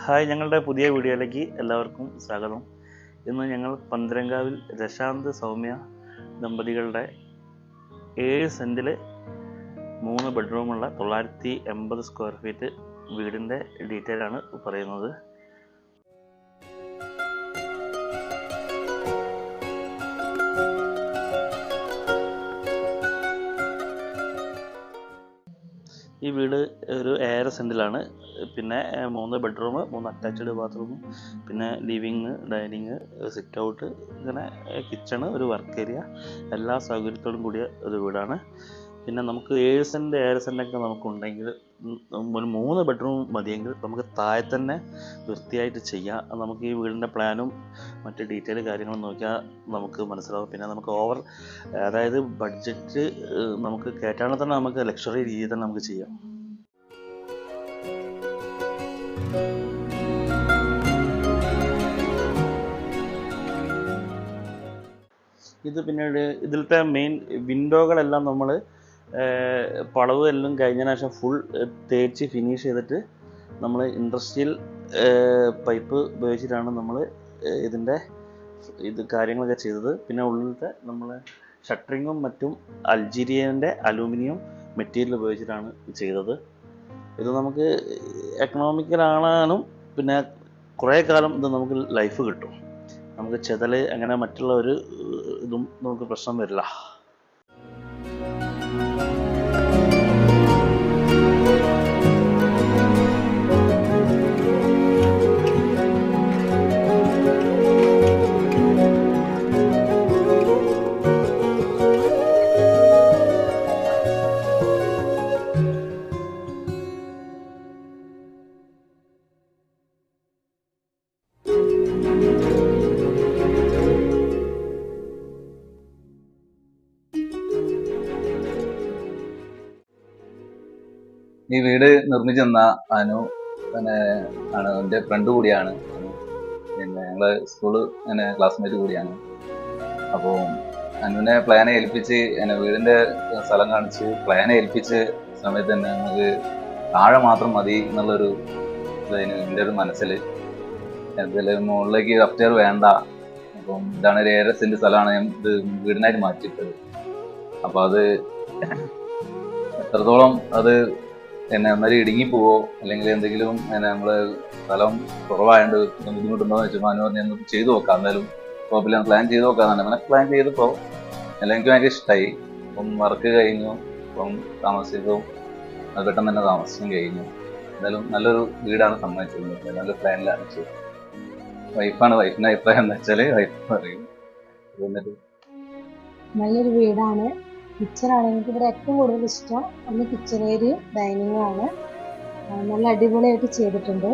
Hi, ഞങ്ങളുടെ പുതിയ വീഡിയോയിലേക്ക് എല്ലാവർക്കും സ്വാഗതം. ഇന്ന് ഞങ്ങൾ പന്തരങ്കാവിൽ രശാന്ത് സൗമ്യ ദമ്പതികളുടെ 7 സെൻറ്റിൽ 3 ബെഡ്റൂമുള്ള 980 സ്ക്വയർ ഫീറ്റ് വീടിൻ്റെ ഡീറ്റെയിൽ ആണ് പറയുന്നത്. ഈ വീട് ഒരു 1.5 സെൻറ്റിലാണ്. പിന്നെ 3 ബെഡ്റൂം, 3 അറ്റാച്ച്ഡ് ബാത്റൂം, പിന്നെ ലിവിങ്, ഡൈനിങ്, സിറ്റ് ഔട്ട്, ഇങ്ങനെ കിച്ചണ്, ഒരു വർക്ക് ഏരിയ, എല്ലാ സൗകര്യത്തോടും കൂടിയ ഒരു വീടാണ്. പിന്നെ നമുക്ക് 7 സെൻറ്റ് 1.5 സെൻറ്റൊക്കെ നമുക്കുണ്ടെങ്കിൽ ഒരു 3 ബെഡ്റൂം മതിയെങ്കിൽ നമുക്ക് താഴെ തന്നെ വൃത്തിയായിട്ട് ചെയ്യാം. നമുക്ക് ഈ വീടിൻ്റെ പ്ലാനും മറ്റ് ഡീറ്റെയിൽ കാര്യങ്ങളും നോക്കിയാൽ നമുക്ക് മനസ്സിലാവും. പിന്നെ നമുക്ക് അതായത് ബഡ്ജറ്റ് നമുക്ക് കയറ്റാണെങ്കിൽ തന്നെ നമുക്ക് ലക്ഷറി രീതിയിൽ തന്നെ നമുക്ക് ചെയ്യാം. ഇത് പിന്നീട് ഇതിലത്തെ മെയിൻ വിൻഡോകളെല്ലാം നമ്മൾ പളവ് എല്ലാം കഴിഞ്ഞതിന് ശേഷം ഫുൾ തേച്ച് ഫിനിഷ് ചെയ്തിട്ട് നമ്മൾ ഇൻഡസ്ട്രിയൽ പൈപ്പ് ഉപയോഗിച്ചിട്ടാണ് നമ്മൾ ഇത് കാര്യങ്ങളൊക്കെ ചെയ്തത്. പിന്നെ ഉള്ളിലത്തെ നമ്മൾ ഷട്ടറിങ്ങും മറ്റും അൾജീരിയൻ്റെ അലൂമിനിയം മെറ്റീരിയൽ ഉപയോഗിച്ചിട്ടാണ് ചെയ്തത്. ഇത് നമുക്ക് എക്കണോമിക്കലാണാനും പിന്നെ കുറേ കാലം ഇത് നമുക്ക് ലൈഫ് കിട്ടും. നമുക്ക് ചെതൽ അങ്ങനെ മറ്റുള്ള ഒരു ഇതും നമുക്ക് പ്രശ്നം വരില്ല. ഈ വീട് നിർമ്മിച്ചു തന്ന അനു പിന്നെ ആണ് എൻ്റെ ഫ്രണ്ട് കൂടിയാണ്. പിന്നെ ഞങ്ങള് സ്കൂള് അങ്ങനെ ക്ലാസ്മേറ്റ് കൂടിയാണ്. അപ്പോൾ അനുവിനെ പ്ലാനെ ഏൽപ്പിച്ച് എന്നെ വീടിൻ്റെ സ്ഥലം കാണിച്ച് പ്ലാനെ ഏൽപ്പിച്ച സമയത്ത് തന്നെ നമുക്ക് താഴെ മാത്രം മതി എന്നുള്ളൊരു ഇതായിരുന്നു എൻ്റെ ഒരു മനസ്സിൽ. എന്തായാലും മുകളിലേക്ക് അപ്സ്റ്റെയർ വേണ്ട, അപ്പം ഇതാണ് ഒരു 1.5 സെൻറ്റ് സ്ഥലമാണ് ഞാൻ ഇത് വീടിനായിട്ട് മാറ്റിയിട്ടത്. അപ്പോൾ അത് എത്രത്തോളം അത് എന്നാലും ഇടുങ്ങിപ്പോവോ അല്ലെങ്കിൽ എന്തെങ്കിലും നമ്മള് സ്ഥലം കുറവായതുകൊണ്ട് ബുദ്ധിമുട്ടുണ്ടോ എന്ന് വെച്ചപ്പോൾ അനു പറഞ്ഞു ചെയ്തു നോക്കാം, എന്തായാലും കുഴപ്പമില്ല, പ്ലാൻ ചെയ്ത് നോക്കാന്നാണ്. അങ്ങനെ പ്ലാൻ ചെയ്തപ്പോൾ എല്ലാം എനിക്ക് ഭയങ്കര ഇഷ്ടമായി. അപ്പം വർക്ക് കഴിഞ്ഞു, അപ്പം താമസിച്ചപ്പോൾ അത് പെട്ടെന്ന് തന്നെ താമസിച്ചും കഴിഞ്ഞു. എന്തായാലും നല്ലൊരു വീടാണ് സമ്മതിച്ചത്, നല്ല പ്ലാനിലാണ് ചെയ്തത്. വൈഫിൻ്റെ അഭിപ്രായം എന്ന് വെച്ചാൽ വൈഫ് പറയും എന്നിട്ട് നല്ലൊരു വീടാണ്. കിച്ചണാണ് എനിക്ക് ഇവിടെ ഏറ്റവും കൂടുതൽ ഇഷ്ടം. ഒന്ന് കിച്ചൺ ഏരിയയും ഡൈനിങ്ങും ആണ്. നല്ല അടിപൊളിയായിട്ട് ചെയ്തിട്ടുണ്ട്.